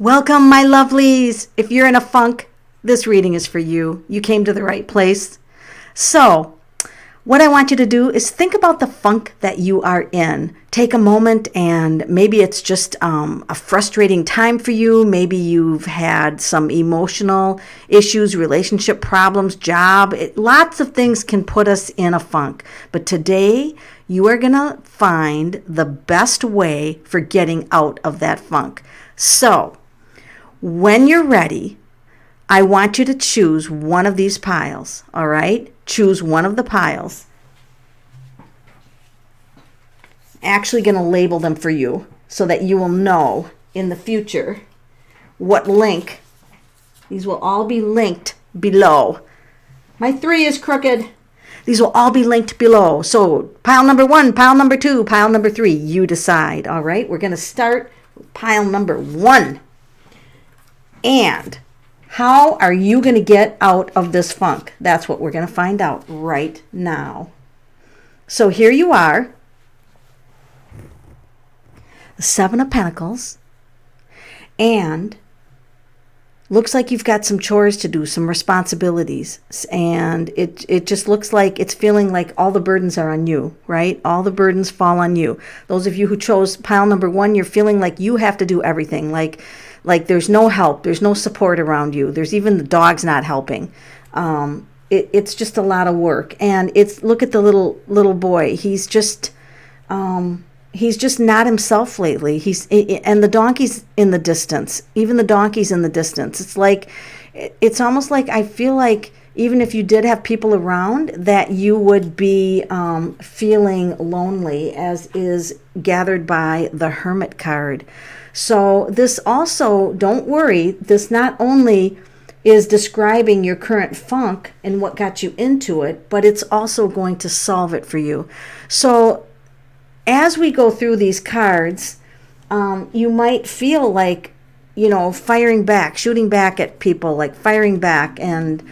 Welcome, my lovelies. If you're in a funk, this reading is for you. You came to the right place. So, what I want you to do is think about the funk that you are in. Take a moment, and maybe it's just a frustrating time for you. Maybe you've had some emotional issues, relationship problems, job. Lots of things can put us in a funk. But today, you are going to find the best way for getting out of that funk. So, when you're ready, I want you to choose one of these piles, all right? Choose one of the piles. Actually going to label them for you so that you will know in the future what link. These will all be linked below. My 3 is crooked. These will all be linked below. So pile number 1, pile number 2, pile number 3, you decide, all right? We're going to start with pile number 1. And how are you going to get out of this funk? That's what we're going to find out right now. So here you are. The 7 of Pentacles. And looks like you've got some chores to do, some responsibilities. And it just looks like it's feeling like all the burdens are on you, right? All the burdens fall on you. Those of you who chose pile number 1, you're feeling like you have to do everything. Like there's no help, there's no support around you. There's even the dogs not helping. It's just a lot of work. And look at the little boy. He's just not himself lately. And the donkey's in the distance. Even the donkey's in the distance. It's almost like I feel like even if you did have people around, that you would be feeling lonely, as is gathered by the Hermit card. So this also, don't worry, this not only is describing your current funk and what got you into it, but it's also going to solve it for you. So as we go through these cards, you might feel like, firing back, shooting back at people, like firing back and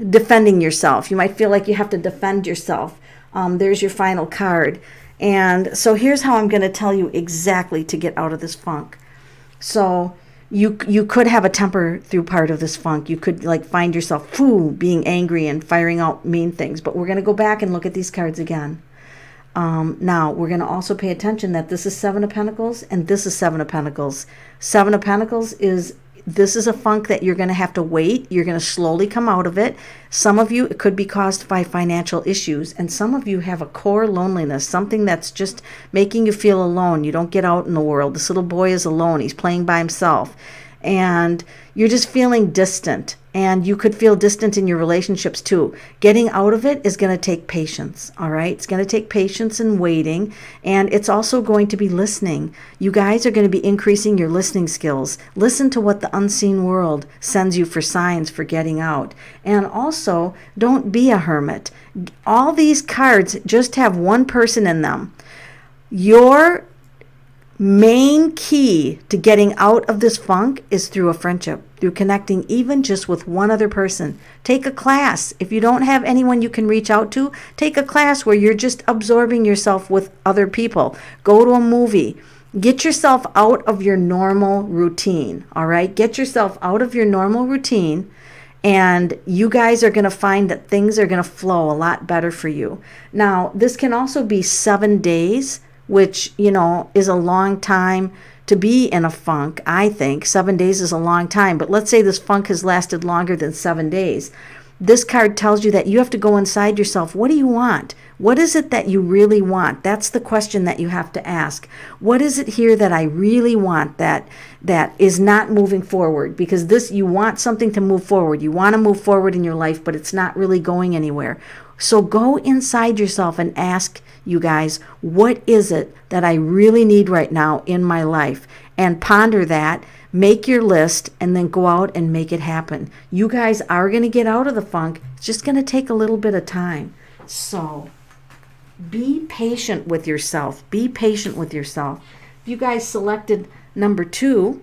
defending yourself. You might feel like you have to defend yourself. There's your final card. And so here's how I'm going to tell you exactly to get out of this funk. So you could have a temper through part of this funk. You could find yourself being angry and firing out mean things. But we're going to go back and look at these cards again. Now, we're going to also pay attention that this is 7 of Pentacles and this is 7 of Pentacles. 7 of Pentacles this is a funk that you're going to have to wait. You're going to slowly come out of it. Some of you, it could be caused by financial issues. And some of you have a core loneliness, something that's just making you feel alone. You don't get out in the world. This little boy is alone. He's playing by himself. And you're just feeling distant. And you could feel distant in your relationships too. Getting out of it is going to take patience, all right? It's going to take patience and waiting, and it's also going to be listening. You guys are going to be increasing your listening skills. Listen to what the unseen world sends you for signs for getting out. And also, don't be a hermit. All these cards just have one person in them. Your main key to getting out of this funk is through a friendship, through connecting even just with one other person. Take a class. If you don't have anyone you can reach out to, take a class where you're just absorbing yourself with other people. Go to a movie. Get yourself out of your normal routine, all right? Get yourself out of your normal routine, and you guys are going to find that things are going to flow a lot better for you. Now, this can also be 7 days, which, is a long time to be in a funk, I think. 7 days is a long time, but let's say this funk has lasted longer than 7 days. This card tells you that you have to go inside yourself. What do you want? What is it that you really want? That's the question that you have to ask. What is it here that I really want that is not moving forward? Because you want something to move forward. You want to move forward in your life, but it's not really going anywhere. So go inside yourself and ask, you guys, what is it that I really need right now in my life? And ponder that, make your list, and then go out and make it happen. You guys are going to get out of the funk. It's just going to take a little bit of time. So be patient with yourself. Be patient with yourself. If you guys selected number 2,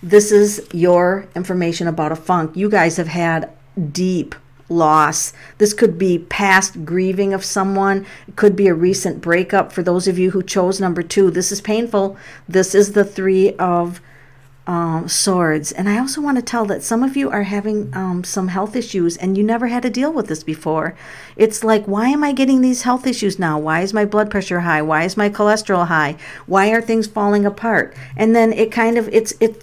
this is your information about a funk. You guys have had deep loss. This could be past grieving of someone. It could be a recent breakup. For those of you who chose number 2, this is painful. This is the 3 of swords. And I also want to tell that some of you are having some health issues and you never had to deal with this before. It's like, why am I getting these health issues now? Why is my blood pressure high? Why is my cholesterol high? Why are things falling apart? And then it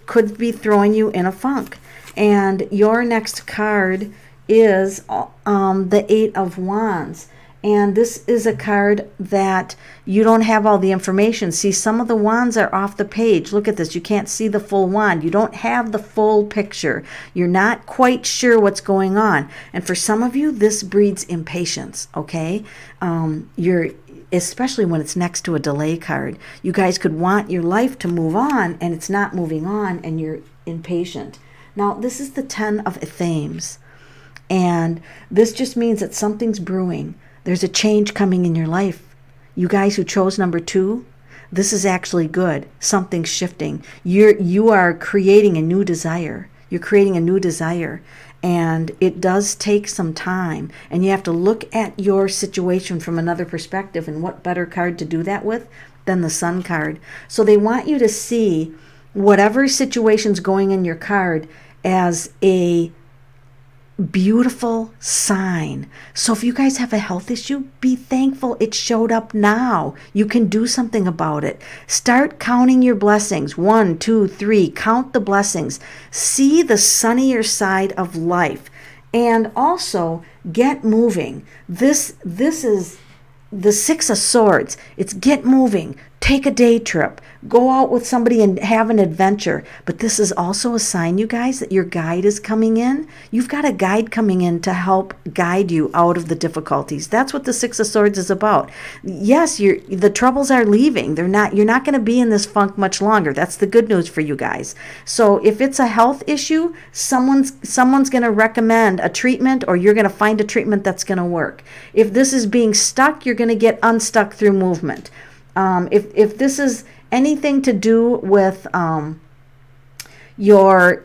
could be throwing you in a funk. And your next card is the 8 of Wands. And this is a card that you don't have all the information. See, some of the wands are off the page. Look at this. You can't see the full wand. You don't have the full picture. You're not quite sure what's going on. And for some of you, this breeds impatience, okay? Especially when it's next to a delay card. You guys could want your life to move on, and it's not moving on, and you're impatient. Now, this is the 10 of Thames. And this just means that something's brewing. There's a change coming in your life. You guys who chose number 2, this is actually good. Something's shifting. You are creating a new desire. You're creating a new desire. And it does take some time. And you have to look at your situation from another perspective. And what better card to do that with than the Sun card? So they want you to see whatever situation's going in your card as a beautiful sign. So if you guys have a health issue, be thankful it showed up now. You can do something about it. Start counting your blessings. 1, 2, 3. Count the blessings. See the sunnier side of life. And also get moving. This is the 6 of Swords. It's get moving. Take a day trip. Go out with somebody and have an adventure. But this is also a sign, you guys, that your guide is coming in. You've got a guide coming in to help guide you out of the difficulties. That's what the 6 of Swords is about. Yes, the troubles are leaving. You're not going to be in this funk much longer. That's the good news for you guys. So if it's a health issue, someone's going to recommend a treatment, or you're going to find a treatment that's going to work. If this is being stuck, you're going to get unstuck through movement. If this is anything to do with your,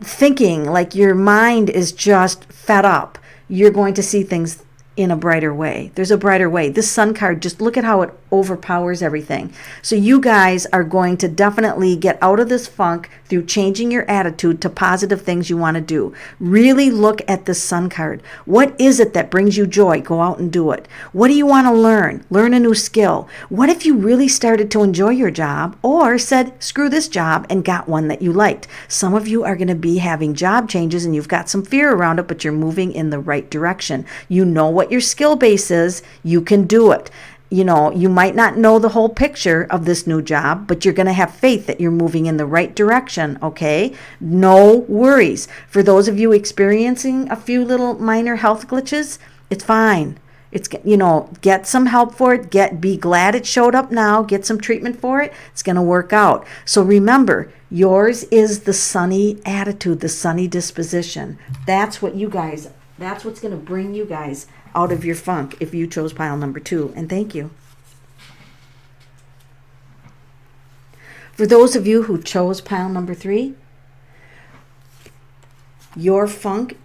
thinking, like your mind is just fed up, you're going to see things in a brighter way. There's a brighter way. This Sun card, just look at how it overpowers everything. So you guys are going to definitely get out of this funk through changing your attitude to positive things you want to do. Really look at this Sun card. What is it that brings you joy? Go out and do it. What do you want to learn? Learn a new skill. What if you really started to enjoy your job, or said, screw this job, and got one that you liked? Some of you are going to be having job changes and you've got some fear around it, but you're moving in the right direction. You know what your skill base is. You can do it. You might not know the whole picture of this new job, but you're going to have faith that you're moving in the right direction, okay? No worries. For those of you experiencing a few little minor health glitches, it's fine. It's, get some help for it. Be glad it showed up now. Get some treatment for it. It's going to work out. So remember, yours is the sunny attitude, the sunny disposition. That's what's going to bring you guys out of your funk if you chose pile number 2. And thank you. For those of you who chose pile number 3, your funk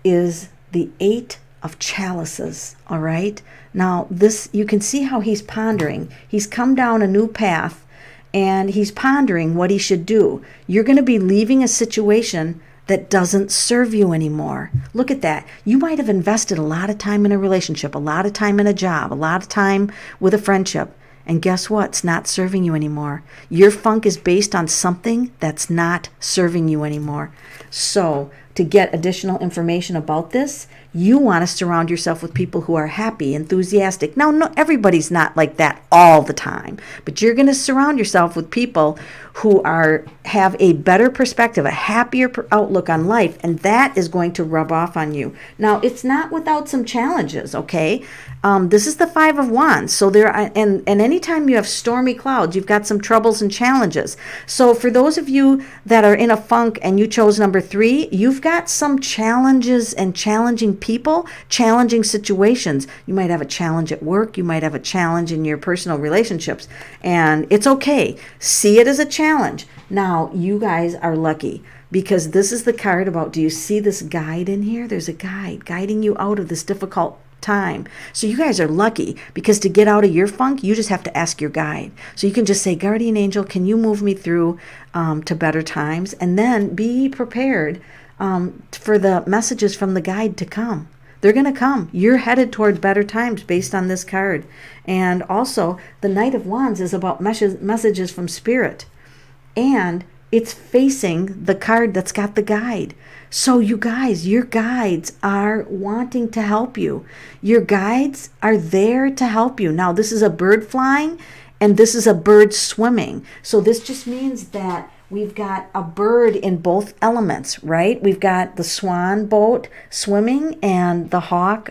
is the 8 of Chalices, all right? Now, this, you can see how he's pondering. He's come down a new path, and he's pondering what he should do. You're going to be leaving a situation that doesn't serve you anymore. Look at that. You might have invested a lot of time in a relationship, a lot of time in a job, a lot of time with a friendship. And guess what? It's not serving you anymore. Your funk is based on something that's not serving you anymore. So to get additional information about this, you want to surround yourself with people who are happy, enthusiastic. Now, no, everybody's not like that all the time, but you're going to surround yourself with people who have a better perspective, a happier outlook on life, and that is going to rub off on you. Now, it's not without some challenges, okay? This is the 5 of Wands. So and anytime you have stormy clouds, you've got some troubles and challenges. So for those of you that are in a funk and you chose number 3, you've got some challenges and challenging people, challenging situations. You might have a challenge at work. You might have a challenge in your personal relationships. And it's okay. See it as a challenge. Now, you guys are lucky because this is the card about, do you see this guide in here? There's a guide guiding you out of this difficult time. So you guys are lucky because to get out of your funk, you just have to ask your guide. So you can just say, guardian angel, can you move me through to better times? And then be prepared for the messages from the guide to come. They're going to come. You're headed toward better times based on this card. And also, the Knight of Wands is about messages from Spirit. And it's facing the card that's got the guide. So you guys, your guides are wanting to help you. Your guides are there to help you. Now, this is a bird flying and this is a bird swimming. So this just means that we've got a bird in both elements, right? We've got the swan boat swimming and the hawk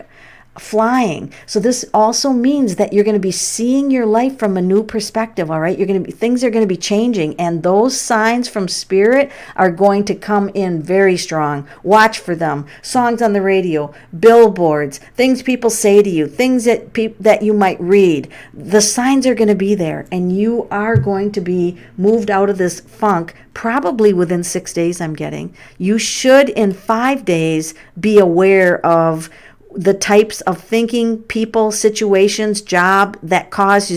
flying. So this also means that you're going to be seeing your life from a new perspective, all right? Things are going to be changing, and those signs from Spirit are going to come in very strong. Watch for them. Songs on the radio, billboards, things people say to you, things that you might read. The signs are going to be there, and you are going to be moved out of this funk probably within 6 days, I'm getting. You should in 5 days be aware of the types of thinking, people, situations, job that cause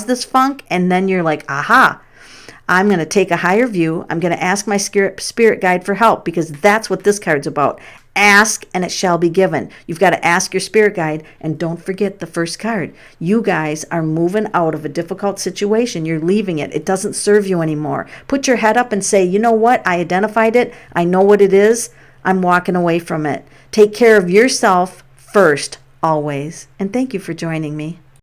this funk, and then you're like, aha, I'm going to take a higher view. I'm going to ask my spirit guide for help, because that's what this card's about. Ask and it shall be given. You've got to ask your spirit guide, and don't forget the first card. You guys are moving out of a difficult situation. You're leaving it. It doesn't serve you anymore. Put your head up and say, you know what? I identified it. I know what it is. I'm walking away from it. Take care of yourself first, always. And thank you for joining me.